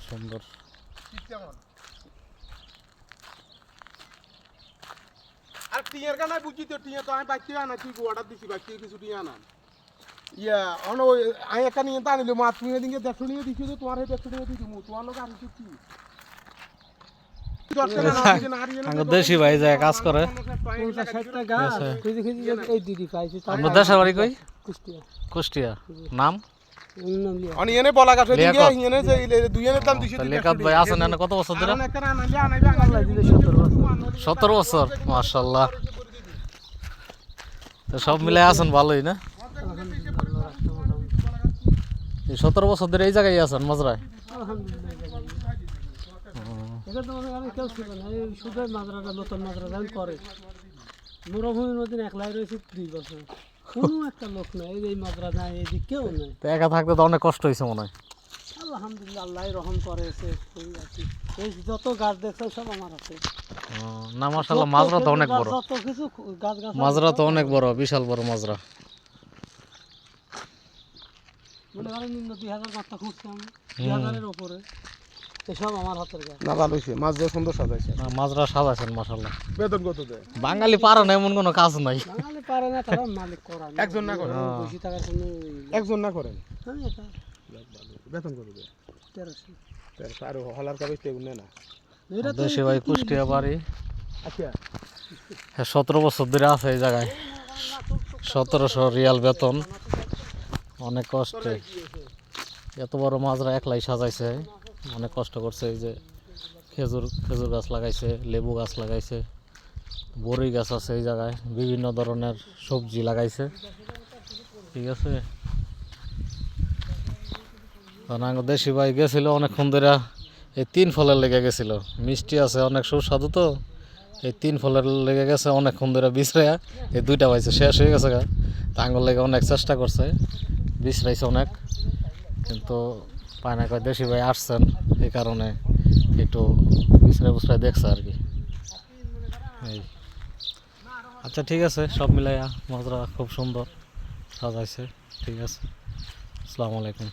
সুন্দর। আর টিয়ার গানা বুঝি তো টিয়া তো আমি বাইতে আনা কি অর্ডার দিছি বাইতে কিছু টিয়া আনা ইয়া অন ওই আমি একটা নিয়ে আনিলো মা তুমি এদিকে 150 নিয়ে দিছি তো তোমার 150 নিয়ে দিছি মু তোমার লোক আনছি কি দেশি ভাই যায় কাজ করে। আপনার দেশের বাড়ি কই? কুষ্টিয়া। নাম? অনি এনে বলা গাছ দিকে এনে যে দুই এনে দাম 200 লেকাত ভাই আছেন এনে কত বছর ধরে? 17 বছর। মাশাআল্লাহ। তো সব মিলে আছেন ভালোই না? এই 17 বছর ধরে এই জায়গায় আছেন মাজরায়? মরুভূমির মধ্যে একলাই রয়েছে 2 বছর, কোনো একটা লোক নাই, এই মাজরা নাই, এই দিক কেউ নাই। তো একা থাকতে তো অনেক কষ্ট হয়েছে মনে হয়। আলহামদুলিল্লাহ, আল্লাহ রহম করেছে। এই যত গাছ দেখছেন সব আমার আছে। না মাশাআল্লাহ, মাজরা তো অনেক বড়। যত কিছু গাছ গাছ মাজরা তো অনেক বড়, বিশাল বড় মাজরা। মনে করেন 2000 মাত্রা খুঁজছি আমি, 2000-এর উপরে। এসব আমার হাতের গাছ। না ভালো হইছে মাজরা সুন্দর সাজাইছে। না মাজরা সাজাছেন মাশাআল্লাহ। বেতন কত দেয়? বাঙালি পারে না এমন কোনো কাজ নাই। বাঙালি পারে না, তারা মালিক করা না। একজন না করে বেশি টাকার কোনো একজন না করেন হ্যাঁ, এটা বেতন কত দেয়? 1300। আর হলার কাগজ টেগুন না এটা তো দেশি ভাই কুষ্টিয়া বাড়ি। আচ্ছা 17 বছর ধরে আছে এই জায়গায়। 1700 রিয়াল বেতন, অনেক কষ্টে। এত বড় মাজরা একলাই সাজাইছে, অনেক কষ্ট করছে। এই যে খেজুর গাছ লাগাইছে, লেবু গাছ লাগাইছে, বড়ই গাছ আছে এই জায়গায়, বিভিন্ন ধরনের সবজি লাগাইছে। ঠিক আছে, দেশি ভাই গেছিল অনেকক্ষণ ধরে এই 3 ফলের লেগে গেছিল। মিষ্টি আছে অনেক সুস্বাদু, তো এই 3 ফলের লেগে গেছে অনেকক্ষণ ধরে বিছরাইয়া এই 2টা পাইছে, শেষ হয়ে গেছে। আঙুল লেগে অনেক চেষ্টা করছে, বিছরাইছে অনেক, কিন্তু পায় না। দেশি ভাই আসছেন এই কারণে একটু বিছরাই দেখছে আর কি। এই আচ্ছা ঠিক আছে, সব মিলাইয়া মাজরা খুব সুন্দর সাজাইছে। ঠিক আছে, আসসালামু আলাইকুম।